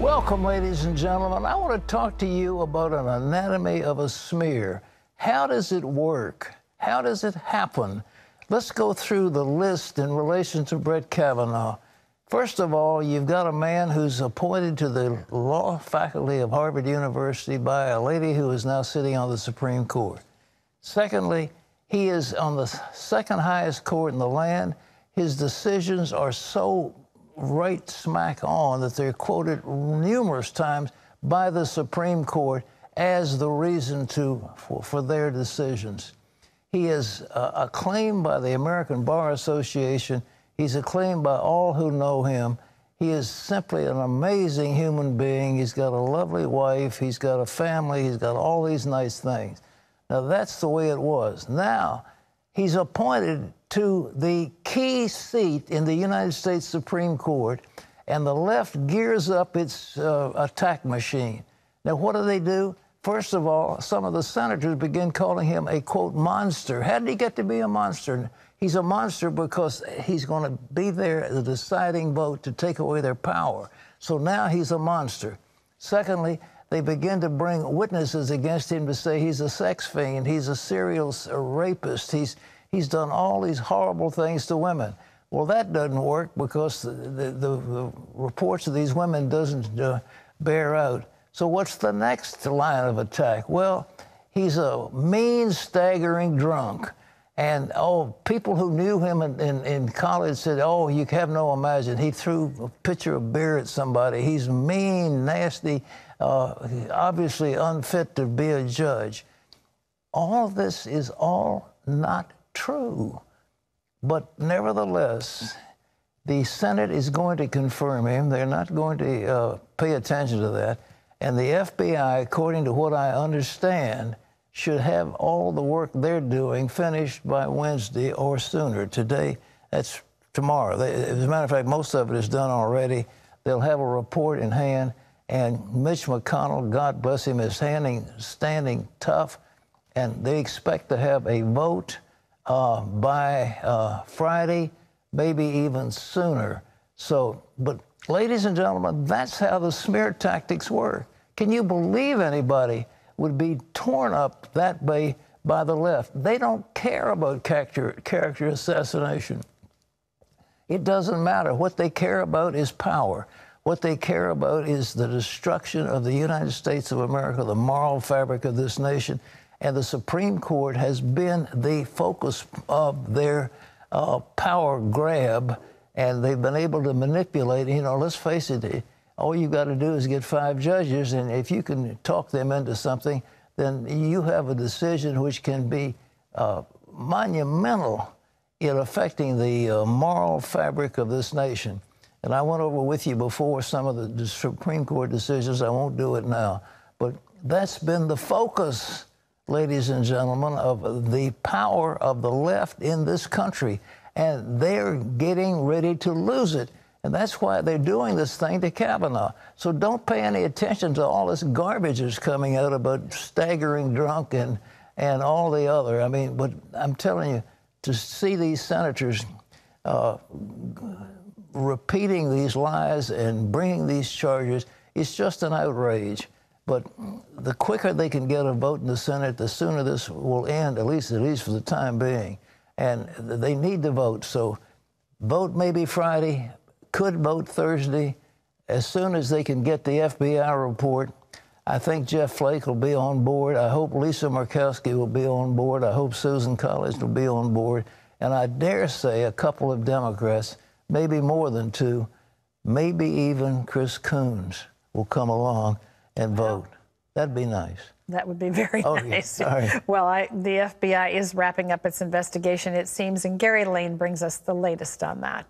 Welcome, ladies and gentlemen. I want to talk to you about an anatomy of a smear. How does it work? How does it happen? Let's go through the list in relation to Brett Kavanaugh. First of all, you've got a man who's appointed to the law faculty of Harvard University by a lady who is now sitting on the Supreme Court. Secondly, he is on the second highest court in the land. His decisions are so right smack on that they're quoted numerous times by the Supreme Court as the reason for their decisions. He is acclaimed by the American Bar Association. He's acclaimed by all who know him. He is simply an amazing human being. He's got a lovely wife. He's got a family. He's got all these nice things. Now, that's the way it was. Now, he's appointed to the key seat in the United States Supreme Court, and the left gears up its attack machine. Now, what do? First of all, some of the senators begin calling him a, quote, monster. How did he get to be a monster? He's a monster because he's going to be there at the deciding vote to take away their power. So now he's a monster. Secondly, they begin to bring witnesses against him to say he's a sex fiend, he's a serial rapist, he's done all these horrible things to women. Well, that doesn't work because the reports of these women doesn't bear out. So what's the next line of attack? Well, he's a mean, staggering drunk. And, people who knew him in college said, you have no imagination. He threw a pitcher of beer at somebody. He's mean, nasty, obviously unfit to be a judge. All of this is all not true. But nevertheless, the Senate is going to confirm him. They're not going to pay attention to that. And the FBI, according to what I understand, should have all the work they're doing finished by Wednesday or sooner. Today, that's tomorrow. As a matter of fact, most of it is done already. They'll have a report in hand. And Mitch McConnell, God bless him, is standing tough. And they expect to have a vote by Friday, maybe even sooner. So, but ladies and gentlemen, that's how the smear tactics work. Can you believe anybody would be torn up that way by the left? They don't care about character assassination. It doesn't matter. What they care about is power. What they care about is the destruction of the United States of America, the moral fabric of this nation. And the Supreme Court has been the focus of their power grab, and they've been able to manipulate. You know, let's face it, all you've got to do is get 5 judges, and if you can talk them into something, then you have a decision which can be monumental in affecting the moral fabric of this nation. And I went over with you before some of the Supreme Court decisions. I won't do it now. But that's been the focus, ladies and gentlemen, of the power of the left in this country. And they're getting ready to lose it. And that's why they're doing this thing to Kavanaugh. So don't pay any attention to all this garbage that's coming out about staggering drunk and all the other. I mean, but I'm telling you, to see these senators repeating these lies and bringing these charges, it's just an outrage. But the quicker they can get a vote in the Senate, the sooner this will end, at least for the time being. And they need to vote. So vote maybe Friday, could vote Thursday. As soon as they can get the FBI report, I think Jeff Flake will be on board. I hope Lisa Murkowski will be on board. I hope Susan Collins will be on board. And I dare say a couple of Democrats, maybe more than 2, maybe even Chris Coons will come along and vote. That'd be nice. That would be very nice. Well, the FBI is wrapping up its investigation, it seems, and Gary Lane brings us the latest on that.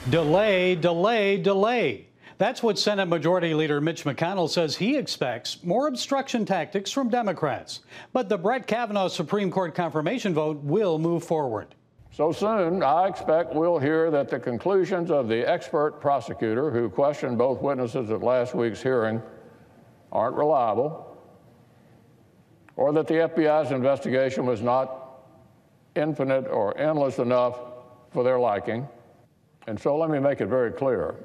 Delay, delay, delay. That's what Senate Majority Leader Mitch McConnell says he expects more obstruction tactics from Democrats. But the Brett Kavanaugh Supreme Court confirmation vote will move forward. So soon, I expect we'll hear that the conclusions of the expert prosecutor who questioned both witnesses at last week's hearing aren't reliable, or that the FBI's investigation was not infinite or endless enough for their liking. And so let me make it very clear.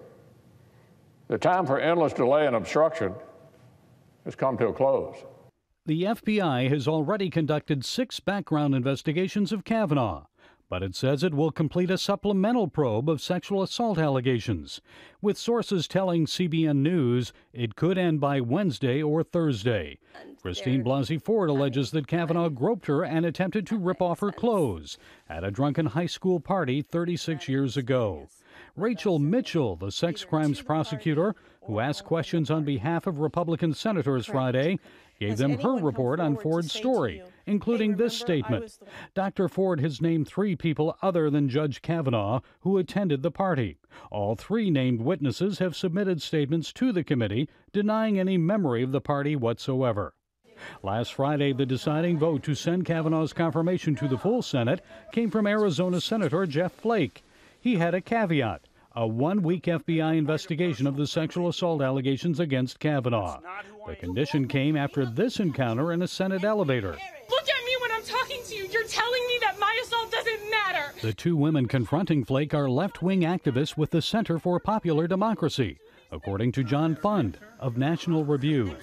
The time for endless delay and obstruction has come to a close. The FBI has already conducted 6 background investigations of Kavanaugh, but it says it will complete a supplemental probe of sexual assault allegations, with sources telling CBN News it could end by Wednesday or Thursday. Christine Blasey Ford alleges that Kavanaugh groped her and attempted to rip off her clothes at a drunken high school party 36 years ago. Rachel Mitchell, the sex crimes prosecutor who asked questions on behalf of Republican senators Friday, gave them her report on Ford's story, including this statement. Dr. Ford has named 3 people other than Judge Kavanaugh who attended the party. All 3 named witnesses have submitted statements to the committee denying any memory of the party whatsoever. Last Friday, the deciding vote to send Kavanaugh's confirmation to the full Senate came from Arizona Senator Jeff Flake. He had a caveat: a 1-week FBI investigation of the sexual assault allegations against Kavanaugh. The condition came after this encounter in a Senate elevator. Look at me when I'm talking to you. You're telling me that my assault doesn't matter. The 2 women confronting Flake are left-wing activists with the Center for Popular Democracy, according to John Fund of National Review.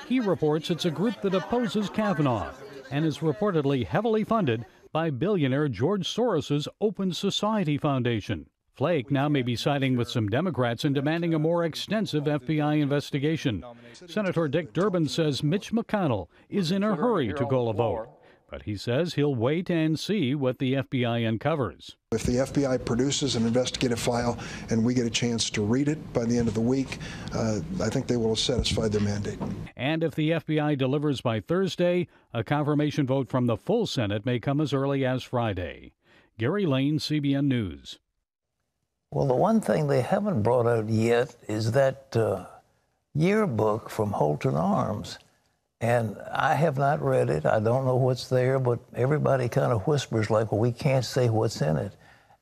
He reports it's a group that opposes Kavanaugh and is reportedly heavily funded by billionaire George Soros' Open Society Foundation. Flake now may be siding with some Democrats and demanding a more extensive FBI investigation. Senator Dick Durbin says Mitch McConnell is in a hurry to call a vote, but he says he'll wait and see what the FBI uncovers. If the FBI produces an investigative file and we get a chance to read it by the end of the week, I think they will have satisfied their mandate. And if the FBI delivers by Thursday, a confirmation vote from the full Senate may come as early as Friday. Gary Lane, CBN News. Well, the one thing they haven't brought out yet is that yearbook from Holton Arms. And I have not read it. I don't know what's there, but everybody kind of whispers like, well, we can't say what's in it.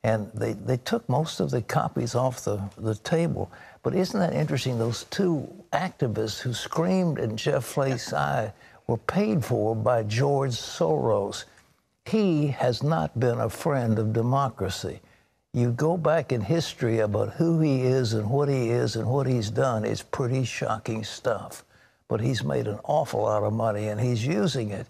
And they took most of the copies off the table. But isn't that interesting? Those 2 activists who screamed in Jeff Flake's eye were paid for by George Soros. He has not been a friend of democracy. You go back in history about who he is and what he's done, it's pretty shocking stuff. But he's made an awful lot of money, and he's using it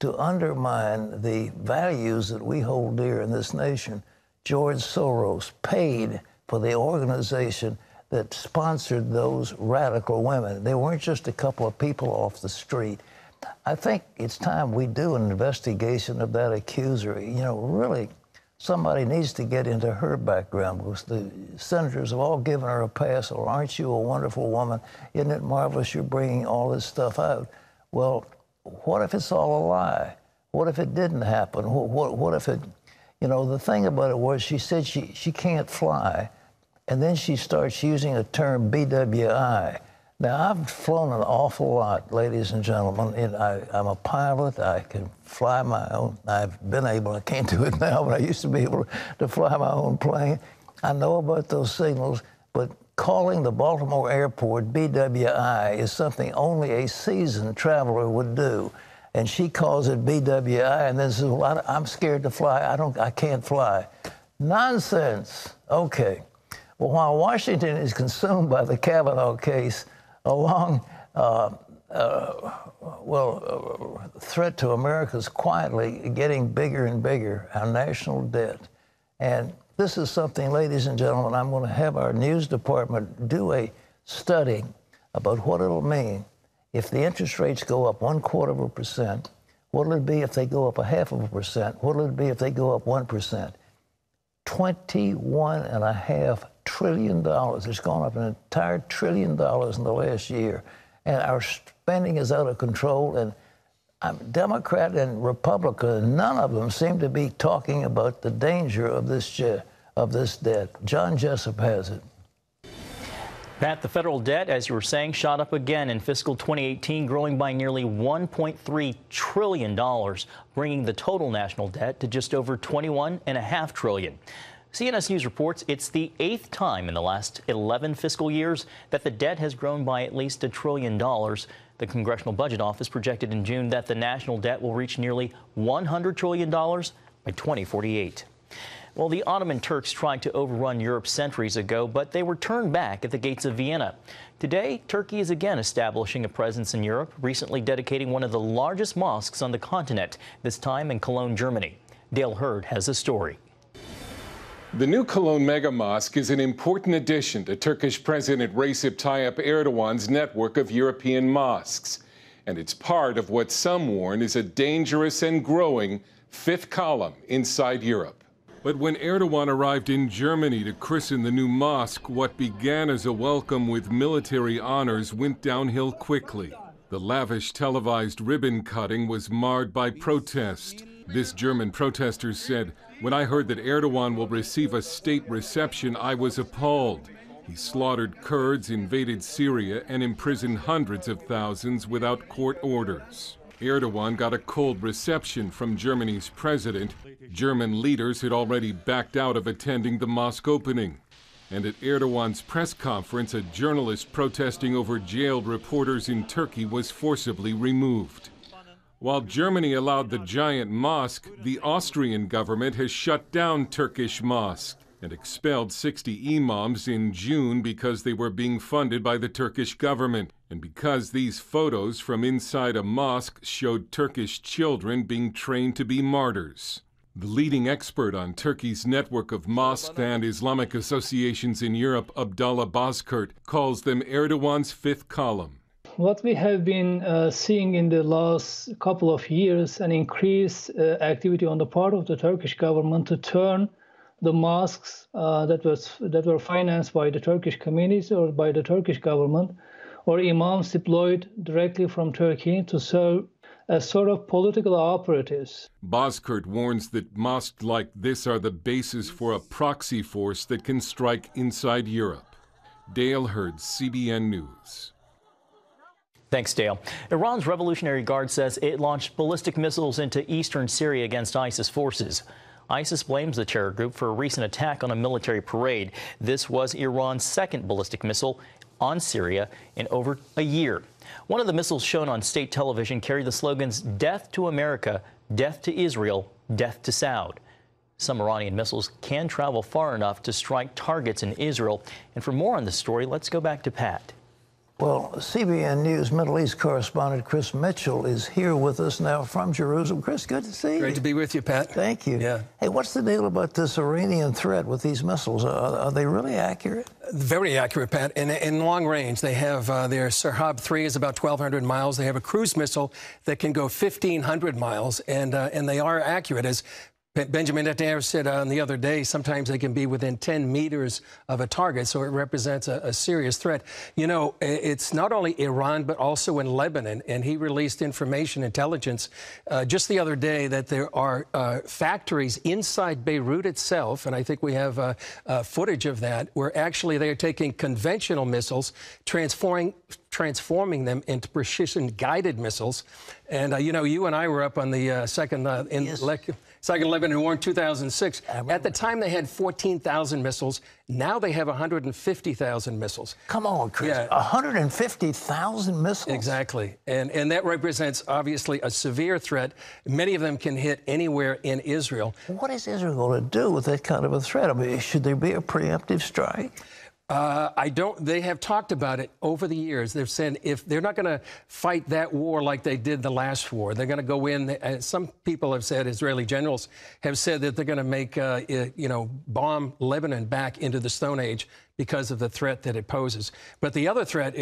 to undermine the values that we hold dear in this nation. George Soros paid for the organization that sponsored those radical women. They weren't just a couple of people off the street. I think it's time we do an investigation of that accuser. You know, really, somebody needs to get into her background, because the senators have all given her a pass. Or, aren't you a wonderful woman? Isn't it marvelous you're bringing all this stuff out? Well, what if it's all a lie? What if it didn't happen? What if it, you know, the thing about it was she said she can't fly, and then she starts using a term BWI. Now, I've flown an awful lot, ladies and gentlemen, and I'm a pilot. I can fly my own. I've been able, I can't do it now, but I used to be able to fly my own plane. I know about those signals, but calling the Baltimore airport BWI is something only a seasoned traveler would do. And she calls it BWI and then says, well, I'm scared to fly. I can't fly. Nonsense. Okay. Well, while Washington is consumed by the Kavanaugh case, threat to America's quietly getting bigger and bigger, our national debt. And this is something, ladies and gentlemen, I'm going to have our news department do a study about what it'll mean if the interest rates go up 0.25%. What'll it be if they go up 0.5%? What'll it be if they go up 1%? $21.5 trillion. It's gone up an entire $1 trillion in the last year. And our spending is out of control. And Democrat and Republican, none of them seem to be talking about the danger of this debt. John Jessup has it. Pat, the federal debt, as you were saying, shot up again in fiscal 2018, growing by nearly $1.3 trillion, bringing the total national debt to just over $21.5 trillion. CNS News reports it's the 8th time in the last 11 fiscal years that the debt has grown by at least $1 trillion. The Congressional Budget Office projected in June that the national debt will reach nearly $100 trillion by 2048. Well, the Ottoman Turks tried to overrun Europe centuries ago, but they were turned back at the gates of Vienna. Today, Turkey is again establishing a presence in Europe, recently dedicating one of the largest mosques on the continent, this time in Cologne, Germany. Dale Hurd has a story. The new Cologne mega mosque is an important addition to Turkish President Recep Tayyip Erdogan's network of European mosques. And it's part of what some warn is a dangerous and growing fifth column inside Europe. But when Erdogan arrived in Germany to christen the new mosque, what began as a welcome with military honors went downhill quickly. The lavish televised ribbon cutting was marred by protest. This German protester said, "When I heard that Erdogan will receive a state reception, I was appalled. He slaughtered Kurds, invaded Syria, and imprisoned hundreds of thousands without court orders." Erdogan got a cold reception from Germany's president. German leaders had already backed out of attending the mosque opening. And at Erdogan's press conference, a journalist protesting over jailed reporters in Turkey was forcibly removed. While Germany allowed the giant mosque, the Austrian government has shut down Turkish mosques and expelled 60 imams in June because they were being funded by the Turkish government, and because these photos from inside a mosque showed Turkish children being trained to be martyrs. The leading expert on Turkey's network of mosques and Islamic associations in Europe, Abdallah Bozkurt, calls them Erdogan's fifth column. What we have been seeing in the last couple of years, an increased activity on the part of the Turkish government to turn the mosques that were financed by the Turkish communities or by the Turkish government, or imams deployed directly from Turkey to serve as sort of political operatives. Bozkurt warns that mosques like this are the basis for a proxy force that can strike inside Europe. Dale Hurd, CBN News. Thanks, Dale. Iran's Revolutionary Guard says it launched ballistic missiles into eastern Syria against ISIS forces. ISIS blames the terror group for a recent attack on a military parade. This was Iran's second ballistic missile on Syria in over a year. One of the missiles shown on state television carried the slogans, "Death to America, Death to Israel, Death to Saud." Some Iranian missiles can travel far enough to strike targets in Israel. And for more on this story, let's go back to Pat. Well, CBN News Middle East correspondent Chris Mitchell is here with us now from Jerusalem. Chris, good to see you. Great to be with you, Pat. Thank you. Yeah. Hey, what's the deal about this Iranian threat with these missiles? Are they really accurate? Very accurate, Pat. In long range, they have their Serhab 3 is about 1,200 miles. They have a cruise missile that can go 1,500 miles, and they are accurate. As Benjamin Netanyahu said the other day, sometimes they can be within 10 meters of a target, so it represents a serious threat. You know, it's not only Iran, but also in Lebanon, and he released intelligence just the other day that there are factories inside Beirut itself, and I think we have footage of that, where actually they are taking conventional missiles, transforming them into precision-guided missiles. And, you know, you and I were up on the second Lebanon War in 2006. At the time, they had 14,000 missiles. Now they have 150,000 missiles. Come on, Chris. Yeah. 150,000 missiles? Exactly. And that represents, obviously, a severe threat. Many of them can hit anywhere in Israel. What is Israel going to do with that kind of a threat? I mean, should there be a preemptive strike? They have talked about it over the years. They've said if they're not going to fight that war like they did the last war, they're going to go in. Some people have said, Israeli generals have said that they're going to make, bomb Lebanon back into the Stone Age because of the threat that it poses. But the other threat,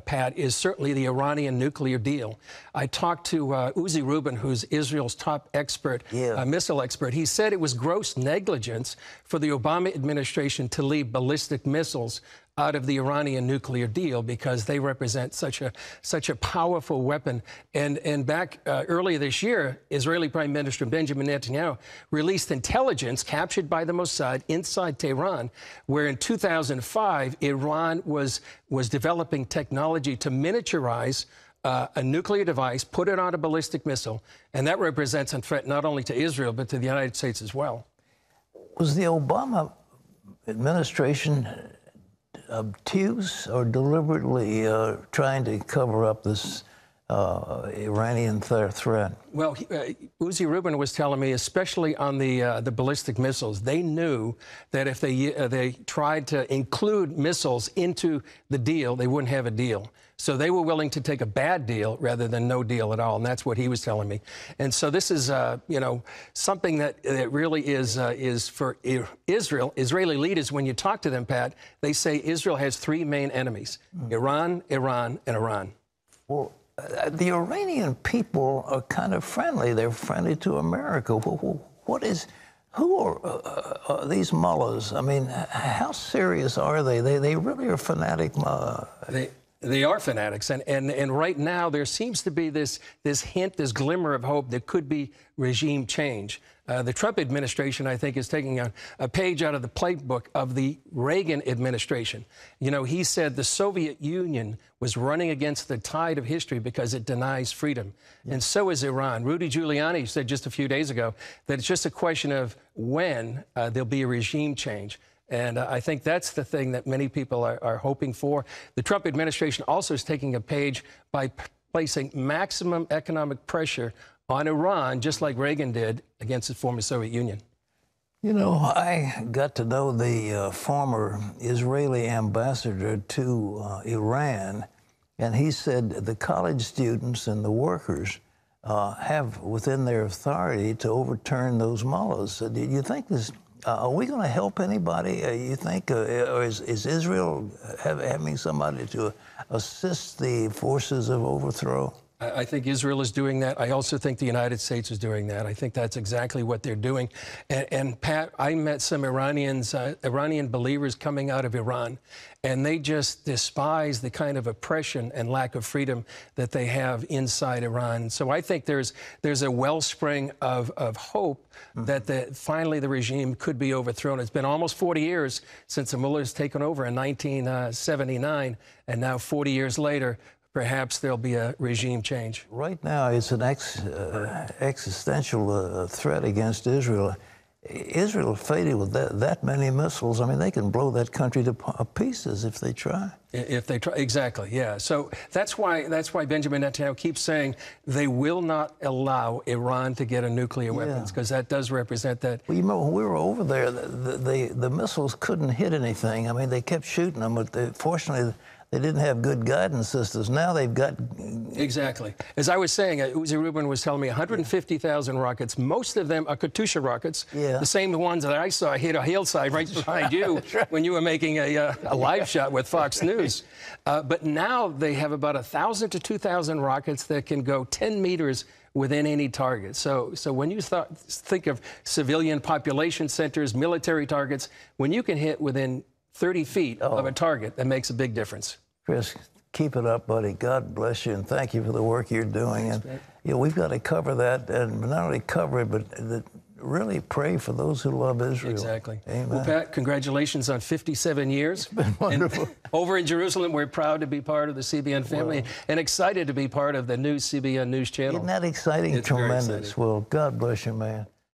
Pat, is certainly the Iranian nuclear deal. I talked to Uzi Rubin, who's Israel's top expert, missile expert. He said it was gross negligence for the Obama administration to leave ballistic missiles out of the Iranian nuclear deal because they represent such a powerful weapon. And back earlier this year, Israeli Prime Minister Benjamin Netanyahu released intelligence captured by the Mossad inside Tehran, where in 2005, Iran was developing technology to miniaturize a nuclear device, put it on a ballistic missile, and that represents a threat not only to Israel, but to the United States as well. Was the Obama administration obtuse or deliberately trying to cover up this Iranian threat? Well, Uzi Rubin was telling me, especially on the ballistic missiles, they knew that if they tried to include missiles into the deal, they wouldn't have a deal. So they were willing to take a bad deal rather than no deal at all, and that's what he was telling me. And so this is, something that really is for Israeli leaders. When you talk to them, Pat, they say Israel has three main enemies: Iran, Iran, and Iran. Well, the Iranian people are kind of friendly. They're friendly to America. Who are these mullahs? I mean, how serious are they? They really are fanatic. They are fanatics, and right now there seems to be this hint, this glimmer of hope that could be regime change. The Trump administration, I think, is taking a page out of the playbook of the Reagan administration. You know, he said the Soviet Union was running against the tide of history because it denies freedom. Yeah. And so is Iran. Rudy Giuliani said just a few days ago that it's just a question of when there'll be a regime change. And I think that's the thing that many people are hoping for. The Trump administration also is taking a page by placing maximum economic pressure on Iran, just like Reagan did against the former Soviet Union. You know, I got to know the former Israeli ambassador to Iran, and he said the college students and the workers have within their authority to overturn those mullahs. So do you think this... are we going to help anybody, you think? Or is Israel having somebody to assist the forces of overthrow? I think Israel is doing that. I also think the United States is doing that. I think that's exactly what they're doing. And Pat, I met some Iranian believers coming out of Iran, and they just despise the kind of oppression and lack of freedom that they have inside Iran. So I think there's a wellspring of hope that finally the regime could be overthrown. It's been almost 40 years since the mullahs taken over in 1979, and now 40 years later, perhaps there'll be a regime change. Right now, it's an existential threat against Israel. Israel faded with that many missiles. I mean, they can blow that country to pieces if they try. If they try, exactly, yeah. So that's why Benjamin Netanyahu keeps saying they will not allow Iran to get a nuclear weapons, because that does represent that. Well, you know, when we were over there, the missiles couldn't hit anything. I mean, they kept shooting them, but fortunately, they didn't have good guidance systems. Now they've got... Exactly. As I was saying, Uzi Rubin was telling me 150,000 rockets. Most of them are Katyusha rockets, the same ones that I saw hit a hillside right behind you when you were making a live shot with Fox News. But now they have about 1,000 to 2,000 rockets that can go 10 meters within any target. So when you think of civilian population centers, military targets, when you can hit within 30 feet of a target, that makes a big difference. Chris, keep it up, buddy. God bless you, and thank you for the work you're doing. Thanks, and you know, we've got to cover that, and not only cover it, but really pray for those who love Israel. Exactly. Amen. Well, Pat, congratulations on 57 years. It's been wonderful. And over in Jerusalem, we're proud to be part of the CBN family and excited to be part of the new CBN News channel. Isn't that exciting? It's tremendous. very exciting. Well, God bless you, man.